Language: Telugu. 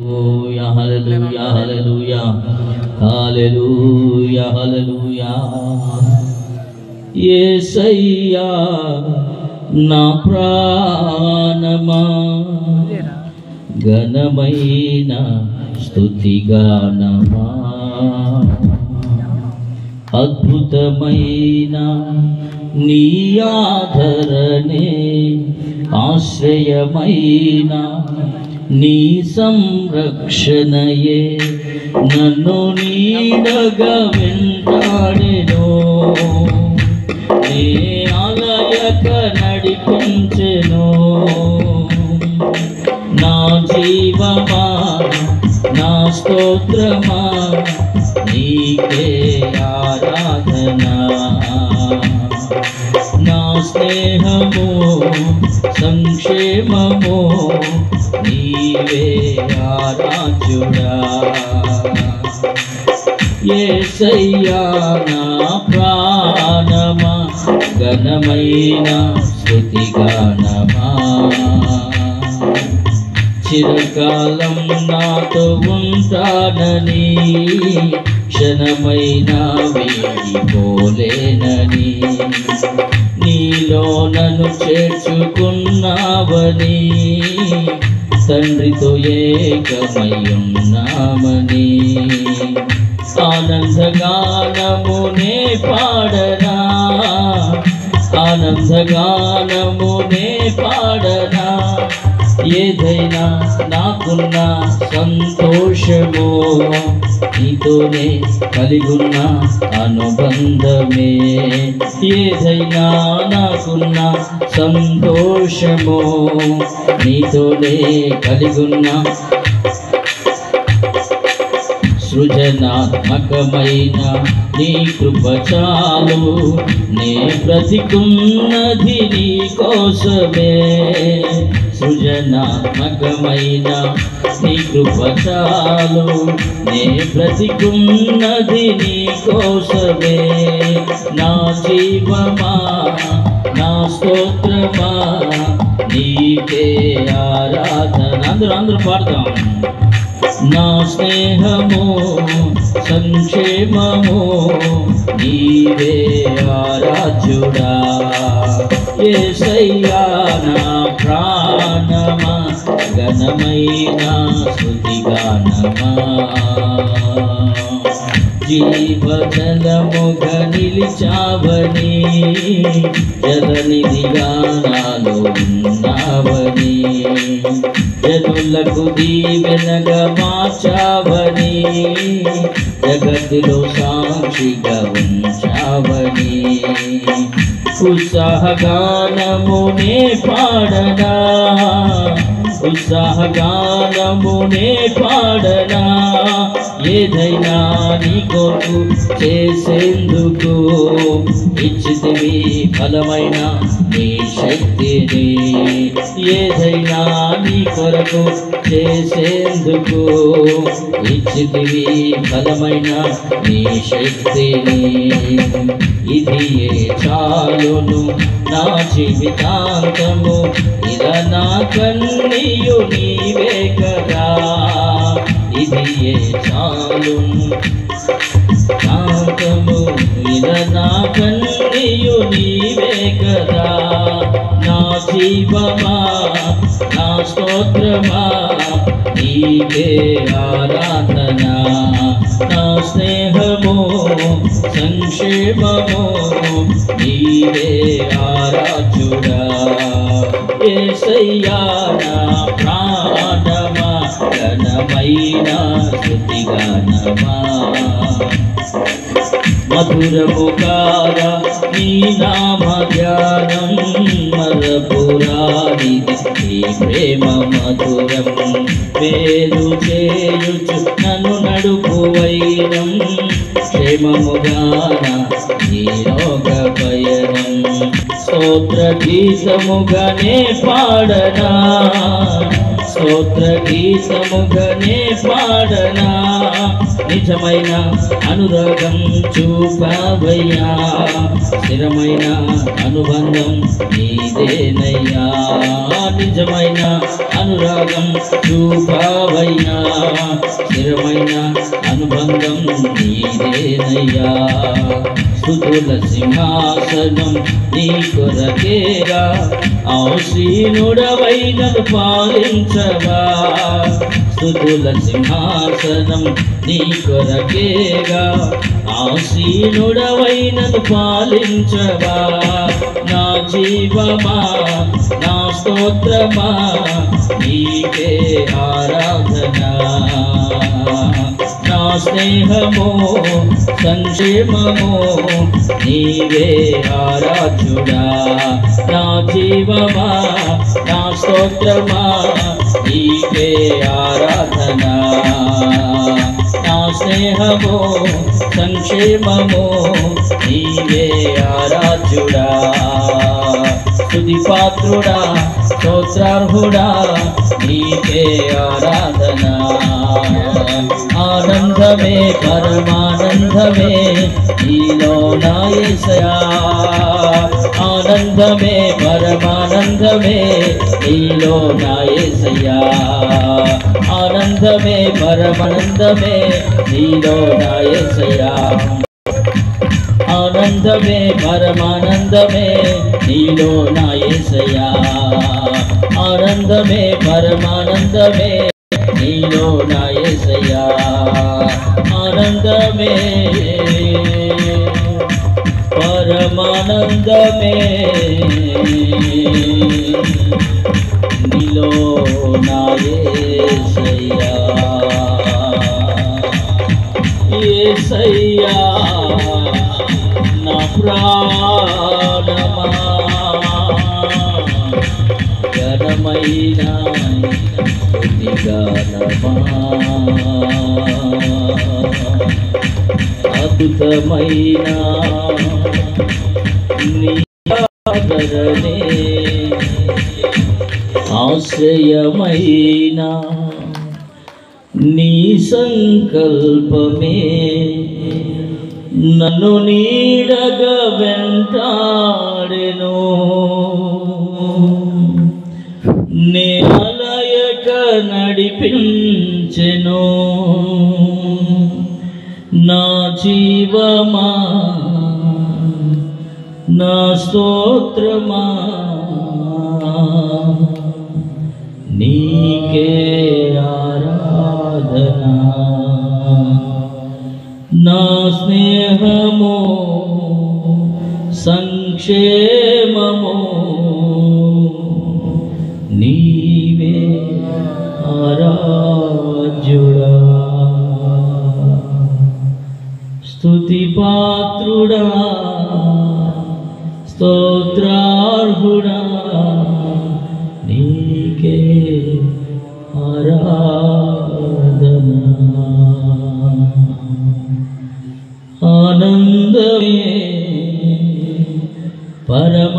హల్లెలూయా హల్లెలూయా హల్లెలూయా హల్లెలూయా యేసయ్యా నా ప్రాణమా ఘనమైన స్తుతిగానమా అద్భుతమైన నీ ఆదరణే ఆశ్రయమైన నీ సంరక్షణయే నన్ను నీడగా వెంటాడెను నీ ఆలయక నడిపించెను నా జీవమా నా స్తోత్రమా నీకే ఆరాధన నా స్నేహము సంక్షేమము నీవే ఆరాధ్యుడా యేసయ్యా నా ప్రాణమా ఘనమైన స్తుతిగానమా చిరకాలం నాతో ఉంటానని క్షణమైనా వీడిపోలేనని నీలో నన్ను చేర్చుకున్నావని తండ్రితో ఏకమై ఉన్నామని ఆనందగానమునే పాడనా ఆనందగానమునే పాడనా ఏదైనా నాకున్న సంతోషము నీతోనే కలిగున్న అనుబంధమే ఏదైనా నాకున్న సంతోషము నీతోనే కలిగున్న సృజనాత్మకమైన నీ కృప చాలు నే బ్రతికున్నది నీ కోసమే సృజనాత్మకమైన నీ కృప చాలు నే బ్రతికున్నది నీ కోసమే నా జీవమా నా స్తోత్రమా నీకే ఆరాధన అందరూ పాడతాం నా స్నేహము సంక్షేమము నీవే ఆరాధ్యుడా యేసయ్యా నా ప్రాణమా ఘనమైన స్తుతిగానమా జీవజలముగా నిలిచావని జలనిధిగా నాలో ఉన్నావని జనులకు దీవెనగా మార్చావని జగతిలో సాక్షిగా ఉంచావని ఉత్సాహగానమునే పాడనా ఉత్సాహగానమునే పాడనా ఏదైనా నీ కొరకు చేసేందుకు ఇచ్చితివి ఫలమైన నీ శక్తిని ఏదైనా నీ కొరకు చేసేందుకు ఇచ్చితివి ఫలమైన నీ శక్తిని ఇది చాలును నా జీవితాంతము ఇలా నా కన్నీయు నీవే కదా ఇది చాలును శాంతము ఇలా నా కన్నీయు నీవే కదా నా జీవమా నా స్తోత్రమా నీకే ఆరాధన నా స్నేహము సంక్షేమము నీవే ఆరాధ్యుడా యేసయ్యా నా ప్రాణమా ఘనమైన స్తుతిగానమా మధురముగారా నీ నామ ధ్యానం మరపురానిది నీ ప్రేమ మధురం పేరు చేయుచు నన్ను నడుపు వైరం క్షేమముగాన ఈ లోక పయనం స్తోత్ర గీతముగానే పాడనా స్తోత్ర గీతముగానే పాడనా నిజమైన అనురాగం చూపవయ్యా స్థిరమైన అనుబంధం నీదేనయ్యా నిజమైన అనురాగం చూపవయ్యా అనుబంధం నీదేనయ్యా స్తుతుల సింహాసనం నీ కొరకేగా ఆసీనుడవై నన్ను పాలించవా స్తుతుల సింహాసనం నీ కొరకేగా ఆసీనుడవై నన్ను పాలించవా నా జీవమా నా స్తోత్రమా నీకే ఆరాధన నా స్నేహము సంక్షేమము నీవే ఆరాధ్యుడా నా జీవమా నా స్తోత్రమా నీకే ఆరాధన నా స్నేహము సంక్షేమము నీవే ఆరాధ్యుడా స్తుతి పాత్రుడా స్తోత్రార్హుడా నీకే ఆరాధన ఆనందమే పరమానందమే నీలో నా యేసయ్యా ఆనందమే పరమానందమే నీలో నా యేసయ్యా ఆనందమే పరమానందమే నీలో నా యేసయ్యా ఆనందమే పరమానందమే నీలో నా యేసయ్యా ఆనందమే పరమానందమే నీలో నా యేసయ్యా ఆనందమే పరమానందమే నీలో నా యేసయ్యా యేసయ్యా నా ప్రాణమా ఘనమైన స్తుతిగానమా అద్భుతమైన నీ ఆదరణే ఆశ్రయమైన నీ సంకల్పమే నన్ను నీడగా వెంటాడెను నేలయక నడిపించెను నా జీవమా నా స్తోత్రమా నీకే ఆరాధన నా స్నేహము సంక్షేమము నీవే ఆరాధ్యుడా స్తుతి పాత్రుడా స్తోత్రార్హుడా నీకే ఆరాధన ఆనందమే పరమానందమే